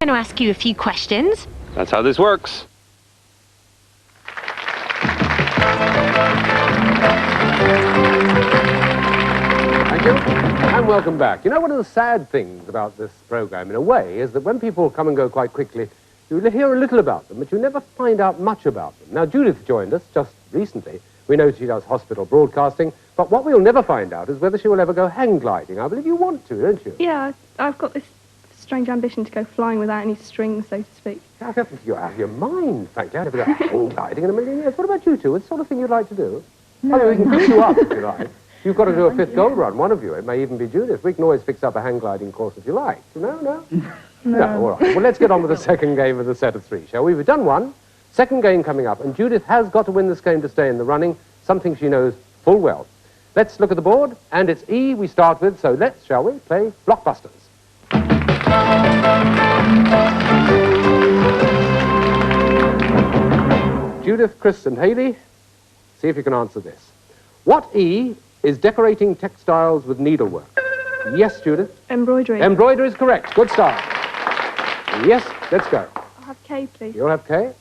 I'm going to ask you a few questions. That's how this works. Thank you, and welcome back. You know, one of the sad things about this program, in a way, is that when people come and go quite quickly, you hear a little about them, but you never find out much about them. Now, Judith joined us just recently. We know she does hospital broadcasting, but what we'll never find out is whether she will ever go hang gliding. I believe you want to, don't you? Yeah, I've got this strange ambition to go flying without any strings, so to speak. You're out of your mind, frankly. I've never got hang gliding in a million years. What about you two? What sort of thing you'd like to do? No. I mean, we can pick you up, if you like. You've got to do a fifth gold run, one of you. It may even be Judith. We can always fix up a hang gliding course if you like. No? No. No, all right. Well, let's get on with the second game of the set of three, shall we? We've done one. Second game coming up, and Judith has got to win this game to stay in the running, something she knows full well. Let's look at the board, and it's E we start with, so let's, shall we, play Blockbusters. Judith, Chris, and Hayley, see if you can answer this. What E is decorating textiles with needlework? Yes, Judith? Embroidery. Embroidery is correct. Good start. Yes, let's go. I'll have K, please. You'll have K.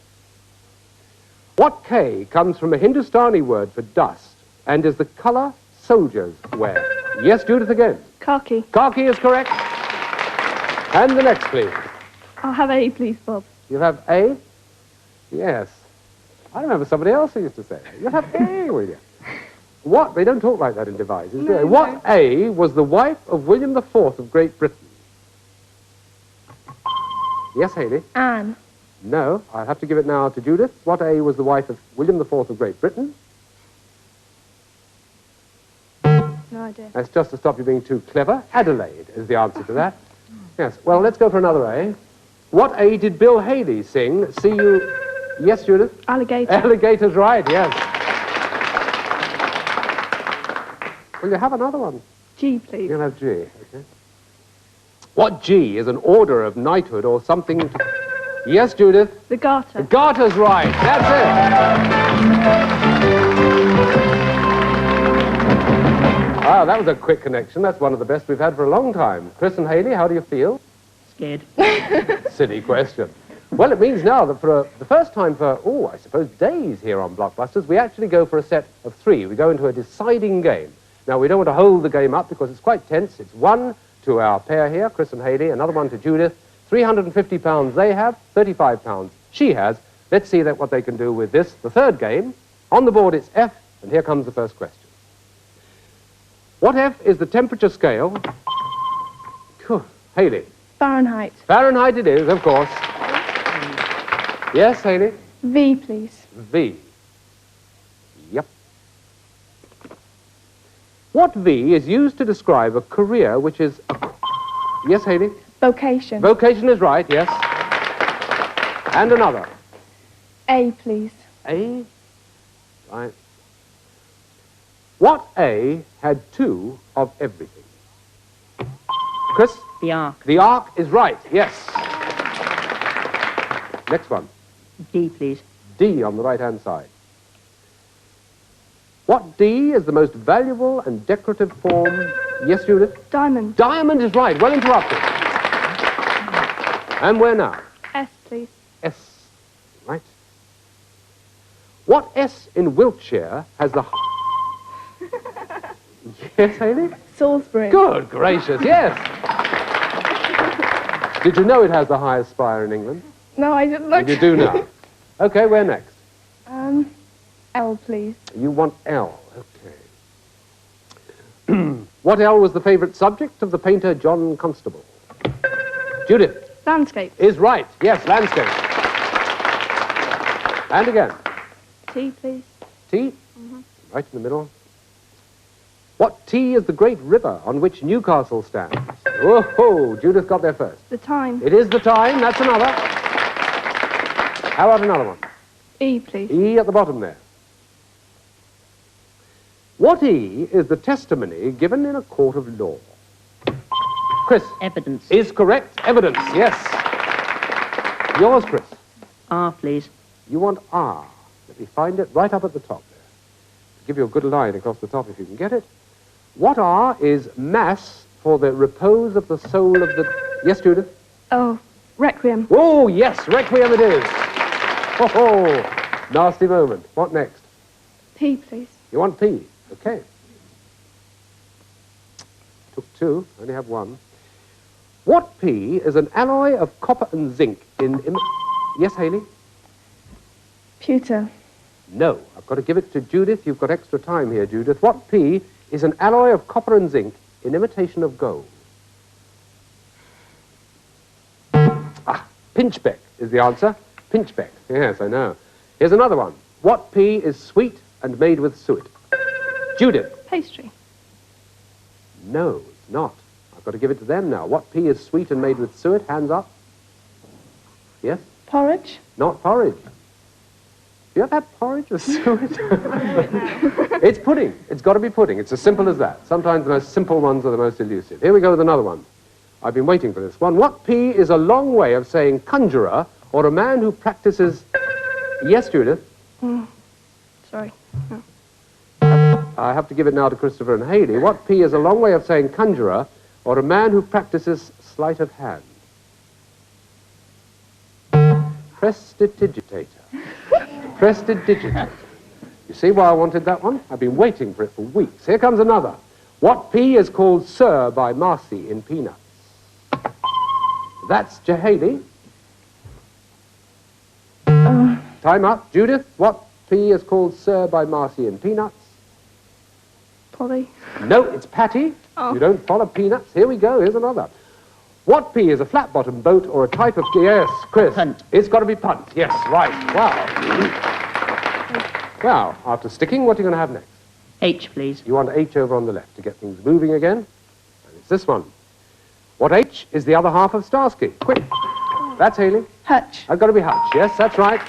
What K comes from a Hindustani word for dust and is the colour soldiers wear? Yes, Judith again. Khaki. Khaki is correct. And the next, please. I'll have A, please, Bob. You'll have A? Yes. I remember somebody else who used to say that. You'll have A, will you? What? They don't talk like that in devices, do they? What A was the wife of William IV of Great Britain? Yes, Hayley? Anne. No, I'll have to give it now to Judith. What A was the wife of William IV of Great Britain? No idea. That's just to stop you being too clever. Adelaide is the answer to that. Yes, well, let's go for another A. What A did Bill Haley sing? See you... Yes, Judith? Alligator. Alligator's right, yes. Will you have another one? G, please. You'll have G, okay. What G is an order of knighthood or something to... Yes, Judith? The Garter. The Garter's right. That's it. Ah, that was a quick connection. That's one of the best we've had for a long time. Chris and Hayley, how do you feel? Scared. Silly question. Well, it means now that for the first time for, I suppose days here on Blockbusters, we actually go for a set of three. We go into a deciding game. Now, we don't want to hold the game up because it's quite tense. It's one to our pair here, Chris and Hayley, another one to Judith. £350 they have, £35 she has. Let's see what they can do with this. The third game, on the board it's F, and here comes the first question. What F is the temperature scale? Hayley. Fahrenheit. Fahrenheit it is, of course. Yes, Hayley? V, please. V. Yep. What V is used to describe a career which is... Yes, Hayley? Vocation. Vocation is right, yes. And another. A, please. A? Right. What A had two of everything? Chris? The Ark. The Ark is right, yes. Next one. D, please. D on the right-hand side. What D is the most valuable and decorative form? Yes, Judith? Diamond. Diamond is right. Well interrupted. And where now? S, please. S. Right. What S in Wiltshire has the... Yes, Hayley? Salisbury. Good gracious, yes. Did you know it has the highest spire in England? No, I didn't look. You do now. Okay, where next? L, please. You want L. Okay. What L was the favourite subject of the painter John Constable? Judith. Landscape. Is right. Yes, landscape. And again. T, please. T. Right in the middle. What T is the great river on which Newcastle stands? Oh, Judith got there first. The Tyne. It is the Tyne. That's another. How about another one? E, please. E at the bottom there. What E is the testimony given in a court of law? Chris. Evidence. Is correct. Evidence, yes. Yours, Chris. R, please. You want R. Let me find it right up at the top there. Give you a good line across the top if you can get it. What R is mass for the repose of the soul of the... Yes, Judith? Oh, Requiem. Oh, yes, Requiem it is. Oh, nasty moment. What next? P, please. You want P? Okay. Took two, only have one. What P is an alloy of copper and zinc in... Yes, Hayley? Pewter. No, I've got to give it to Judith. You've got extra time here, Judith. What P is an alloy of copper and zinc in imitation of gold? Ah, pinchbeck is the answer. Pinchbeck. Yes, I know. Here's another one. What P is sweet and made with suet? Judith. Pastry. No, it's not. I've got to give it to them now. What P is sweet and made with suet? Hands up. Yes? Porridge. Not porridge. Do you ever have porridge with suet? It's pudding. It's got to be pudding. It's as simple as that. Sometimes the most simple ones are the most elusive. Here we go with another one. I've been waiting for this one. What P is a long way of saying conjurer or a man who practices... Yes, Judith? Sorry. No. I have to give it now to Christopher and Hayley. What P is a long way of saying conjurer or a man who practices sleight of hand? Prestidigitator. Prestidigitator. You see why I wanted that one? I've been waiting for it for weeks. Here comes another. What P is called Sir by Marcy in Peanuts? That's Haley. Time up. Judith, what P is called Sir by Marcy in Peanuts? Polly. No, it's Patty. Oh. You don't follow Peanuts. Here we go. Here's another. What P is a flat-bottomed boat or a type of... Yes, Chris. Punt. It's got to be punt. Yes, right. Wow. Well, after sticking, what are you going to have next? H, please. You want H over on the left to get things moving again. And it's this one. What H is the other half of Starsky? Quick. That's Hayley. Hutch. I've got to be Hutch. Yes, that's right.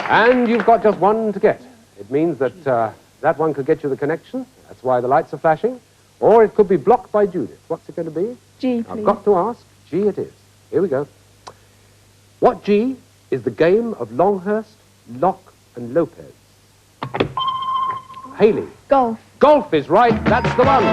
And you've got just one to get. It means that that one could get you the connection. That's why the lights are flashing. Or it could be blocked by Judith. What's it going to be? G, please. I've got to ask. G it is. Here we go. What G is the game of Longhurst, Locke, and Lopez? Hayley. Golf. Golf is right. That's the one.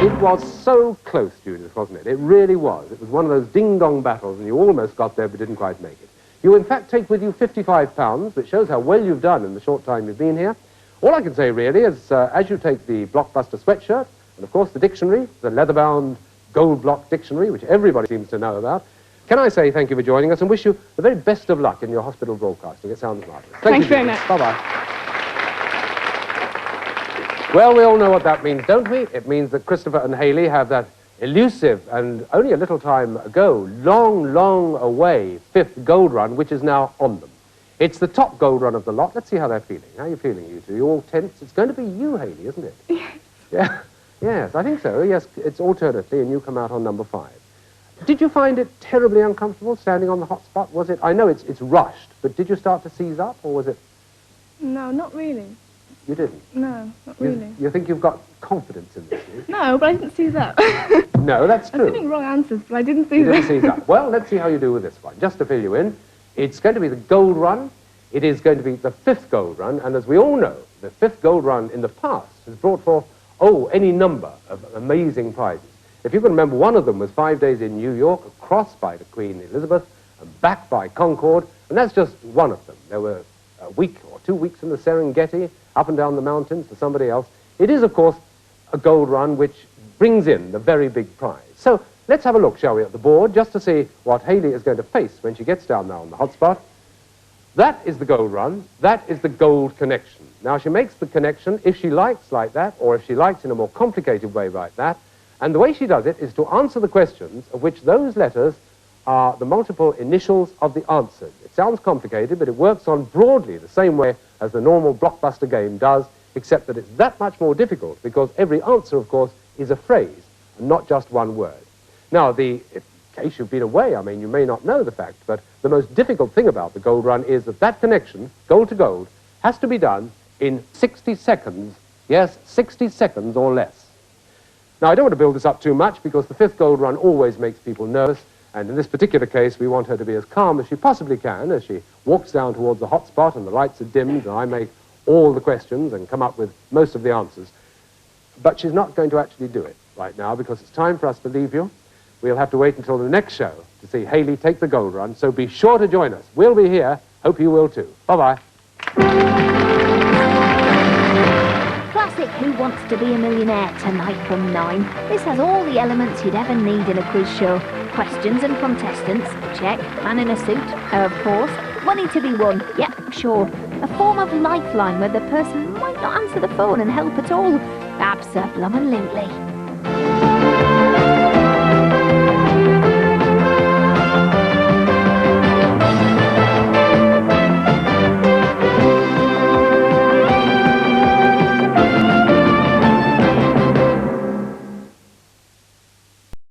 It was so close, Judith, wasn't it? It really was. It was one of those ding-dong battles, and you almost got there but didn't quite make it. You, in fact, take with you £55, which shows how well you've done in the short time you've been here. All I can say, really, is as you take the Blockbuster sweatshirt, and, of course, the dictionary, the leather-bound gold block dictionary, which everybody seems to know about, can I say thank you for joining us and wish you the very best of luck in your hospital broadcasting. It sounds marvellous. Thank you very much. Bye-bye. Well, we all know what that means, don't we? It means that Christopher and Hayley have that elusive and only a little time ago, long, long away fifth gold run, which is now on them. It's the top gold run of the lot. Let's see how they're feeling. How are you feeling, you two? You all tense? It's going to be you, Hayley, isn't it? Yes. Yeah. Yes, I think so. Yes, it's alternately, and you come out on number 5. Did you find it terribly uncomfortable standing on the hot spot? Was it? I know it's rushed, but did you start to seize up, or was it? No, not really. You didn't. No, not really. You think you've got confidence in this? You? No, but I didn't see that. No, that's I was true. giving wrong answers, but I didn't see You that. didn't seize up. Well, let's see how you do with this one. Just to fill you in, it's going to be the gold run. It is going to be the 5th gold run, and as we all know, the 5th gold run in the past has brought forth, any number of amazing prizes. If you can remember, one of them was 5 days in New York, across by the Queen Elizabeth, and back by Concorde, and that's just one of them. There were a week or 2 weeks in the Serengeti, up and down the mountains for somebody else. It is, of course, a gold run which brings in the very big prize. So let's have a look, shall we, at the board, just to see what Hayley is going to face when she gets down there on the hotspot. That is the gold run. That is the gold connection. Now, she makes the connection if she likes like that, or if she likes in a more complicated way like that. And the way she does it is to answer the questions of which those letters are the multiple initials of the answers. It sounds complicated, but it works on broadly the same way as the normal Blockbuster game does, except that it's that much more difficult because every answer, of course, is a phrase and not just one word. Now, in case you've been away, I mean, you may not know the fact, but the most difficult thing about the gold run is that that connection, gold to gold, has to be done in 60 seconds. Yes, 60 seconds or less. Now, I don't want to build this up too much because the 5th gold run always makes people nervous, and in this particular case, we want her to be as calm as she possibly can as she walks down towards the hot spot and the lights are dimmed and I make all the questions and come up with most of the answers. But she's not going to actually do it. right now because it's time for us to leave you. We'll have to wait until the next show to see Hayley take the gold run, so be sure to join us. We'll be here. Hope you will too. Bye-bye. Classic Who Wants to Be a Millionaire tonight from 9. This has all the elements you'd ever need in a quiz show. Questions and contestants, check. Man in a suit, of course. Money to be won, yep, sure. A form of lifeline where the person might not answer the phone and help at all. Abso-blum-and-lutely.